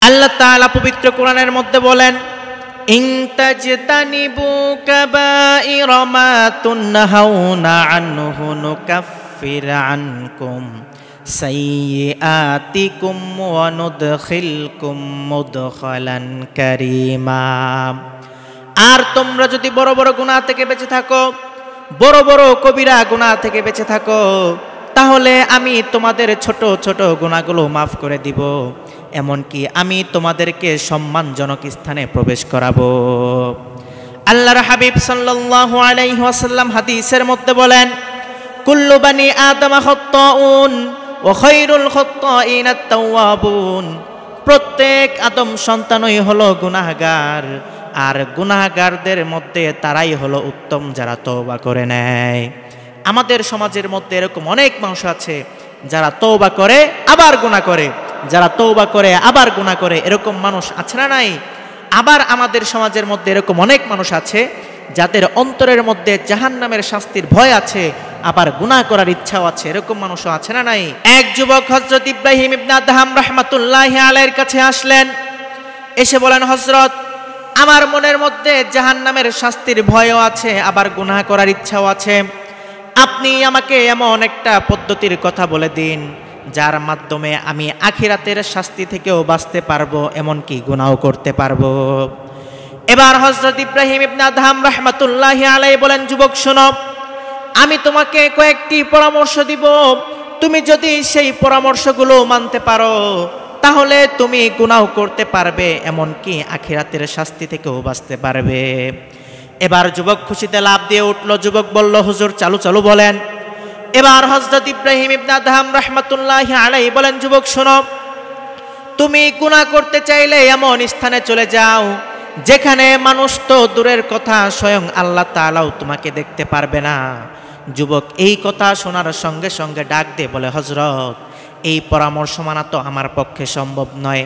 আল্লাহ তাআলা পবিত্র কোরআনের মধ্যে বলেন, ইন তাজতানিবু কাবাইরা মা তুনহাউনা আনহু নুকাফির আনকুম সাইয়্যাতিকুম ওয়া নুদখিলকুম মুদখালান কারীমা। আর তোমরা যদি বড় বড় গুনাহ থেকে বেঁচে থাকো, বড় বড় কবিরা গুনাহ থেকে বেঁচে থাকো, তাহলে আমি তোমাদের ছোট ছোট গুনাহগুলো মাফ করে দিব, এমনকি আমি তোমাদেরকে সম্মানজনক স্থানে প্রবেশ করাবো। আল্লাহর হাবিব সাল্লাল্লাহু আলাইহি ওয়াসাল্লাম হাদিসের মধ্যে বলেন, কুল্লু বানি আদম খাত্তাউন ওয়া খায়রুল খাত্তাইন আত-তাওয়াবুন। প্রত্যেক আদম সন্তানই হলো গুনাহগার, আর গুনাহগারদের মধ্যে তারাই হলো উত্তম যারা তওবা করে নেয়। আমাদের সমাজের মধ্যে এরকম অনেক মানুষ আছে যারা তওবা করে আবার গুনাহ করে, যারা তওবা করে আবার গুনাহ করে, এরকম মানুষ আছে না নাই? আবার আমাদের সমাজের মধ্যে এরকম অনেক মানুষ আছে যাদের অন্তরের মধ্যে জাহান্নামের শাস্তির ভয় আছে, আবার গুনাহ করার ইচ্ছাও আছে, এরকম মানুষও আছে না নাই? এক যুবক হযরত ইব্রাহিম ইবনে আদহাম রাহমাতুল্লাহি আলাইহির কাছে আসলেন, এসে বলেন, হযরত, আমার মনের মধ্যে জাহান্নামের শাস্তির ভয়ও আছে, আবার গুনাহ করার ইচ্ছাও আছে। আপনি আমাকে এমন একটা পদ্ধতির কথা বলে দিন যার মাধ্যমে আমি আখিরাতের শাস্তি থেকেও বাঁচতে পারবো, এমনকি গুনাহও করতে পারবো। এবার হযরত ইব্রাহিম ইবনে আদহাম রাহমাতুল্লাহি আলাইহি বলেন, যুবক শোনো, আমি তোমাকে কয়েকটি পরামর্শ দিব, তুমি যদি সেই পরামর্শগুলো মানতে পারো তাহলে তুমি গুনাহও করতে পারবে, এমনকি আখিরাতের শাস্তি থেকেও বাঁচতে পারবে। এবার যুবক খুশিতে লাফ দিয়ে উঠল। যুবক বলল, হুজুর চালু চালু বলেন। এবার হযরত ইব্রাহিম ইবনে আদহাম রাহমাতুল্লাহি আলাইহি বলেন, যুবক শোনো, তুমি গুনাহ করতে চাইলে এমন স্থানে চলে যাও যেখানে মানুষ তো দূরের কথা, স্বয়ং আল্লাহ তাআলাও তোমাকে দেখতে পারবে না। যুবক এই কথা শোনার সঙ্গে সঙ্গে ডাক দিয়ে বলে, হযরত, এই পরামর্শ মানা তো আমার পক্ষে সম্ভব নয়,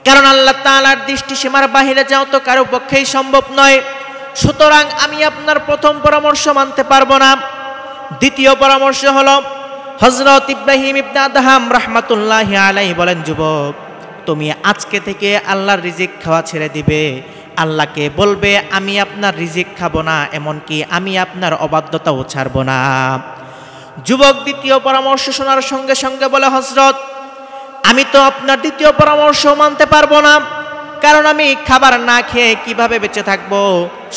কারণ আল্লাহ তাআলার দৃষ্টিসীমার বাহিরে যাও তো কারো পক্ষেই সম্ভব নয়। সুতরাং আমি আপনার প্রথম পরামর্শ মানতে পারবো না। দ্বিতীয় পরামর্শ হলো, হযরত ইব্রাহিম ইবনে আদহাম রাহমাতুল্লাহি আলাইহি বলেন, যুবক, তুমি আজকে থেকে আল্লাহর রিজিক খাওয়া ছেড়ে দিবে, আল্লাহকে বলবে আমি আপনার রিজিক খাবো না, এমনকি আমি আপনার অবাধ্যতাও ছাড়বো না। যুবক দ্বিতীয় পরামর্শ শোনার সঙ্গে সঙ্গে বলে, হযরত, আমি তো আপনার দ্বিতীয় পরামর্শ মানতে পারবো না, কারণ আমি খাবার না খেয়ে কিভাবে বেঁচে থাকবো,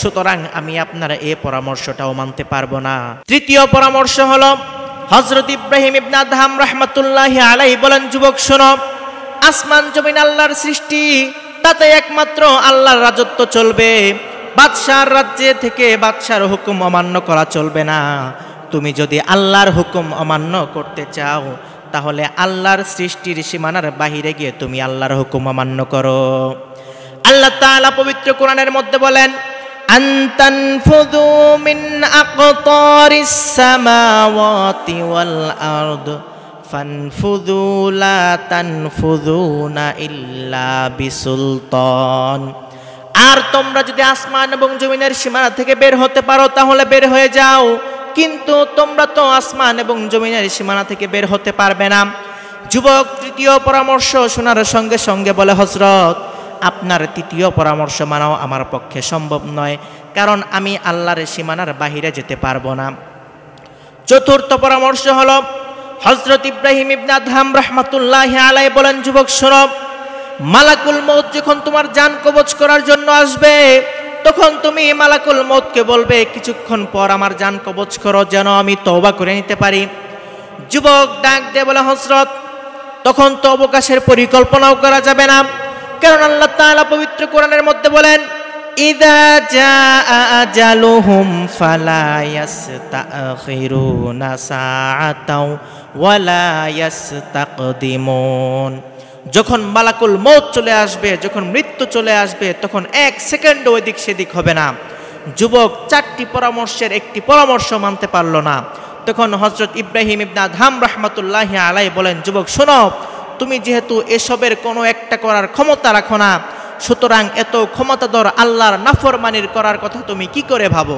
সুতরাং আমি আপনার এই পরামর্শটাও মানতে পারবো না। তৃতীয় পরামর্শ হলো, হযরত ইব্রাহিম ইবনে আদহাম রাহমাতুল্লাহি আলাইহি বলেন, যুবক শোনো, আসমান জমিন আল্লাহর সৃষ্টি, তাতে একমাত্র আল্লাহর রাজত্ব চলবে, বাদশার রাজ্যে থেকে বাদশার হুকুম অমান্য করা চলবে না। তুমি যদি আল্লাহর হুকুম অমান্য করতে চাও তাহলে আল্লাহর সৃষ্টির সীমানার বাহিরে গিয়ে তুমি আল্লাহর হুকুম অমান্য করো। আল্লাহ তাআলা পবিত্র কোরআনের মধ্যে বলেন, আনতানফুযু মিন আকতারিস সামাওয়াতি ওয়াল আরদ ফানফুযু লা তানফুযুনা ইল্লা বিসুলতান। আর তোমরা যদি আসমান এবং জমিনের সীমানা থেকে বের হতে পারো তাহলে বের হয়ে যাও, কিন্তু তোমরা তো আসমান এবং জমিনের সীমানা থেকে বের হতে পারবে না। যুবক তৃতীয় পরামর্শ শোনার সঙ্গে সঙ্গে বলে, হযরত, আপনার তৃতীয় পরামর্শ মানাও আমার পক্ষে সম্ভব নয়, কারণ আমি আল্লাহর সীমানার বাহিরে যেতে পারবো না। চতুর্থ পরামর্শ হলো, হযরত ইব্রাহিম ইবনে আদহাম রাহমাতুল্লাহি আলাইহি বলেন, যুবক শোনো, মালাকুল মউত যখন তোমার জান কবজ করার জন্য আসবে তখন তুমি মালাকুল মউতকে বলবে, কিছুক্ষণ পর আমার জান কবজ করো যেন আমি তওবা করে নিতে পারি। যুবক ডাক দিয়ে বলে, হযরত, তখন তো অবকাশের পরিকল্পনাও করা যাবে না, কারণ আল্লাহ তাআলা পবিত্র কোরআনের মধ্যে বলেন, ইযা জাআ আজালুহুম ফালা ইস্তাখিরুনা সাআতাও ওয়ালা ইস্তাকদিমুন। যখন মালাকুল মউত চলে আসবে, যখন মৃত্যু চলে আসবে, তখন এক সেকেন্ডও এদিক সেদিক হবে না। যুবক চারটি পরামর্শের একটি পরামর্শ মানতে পারল না। তখন হযরত ইব্রাহিম ইবনে আদহাম রাহমাতুল্লাহি আলাইহি বলেন, যুবক শোনো, তুমি যেহেতু এসবের কোনো একটা করার ক্ষমতা রাখো না, সুতরাং এত ক্ষমতাধর আল্লাহর নাফরমানির করার কথা তুমি কি করে ভাবো?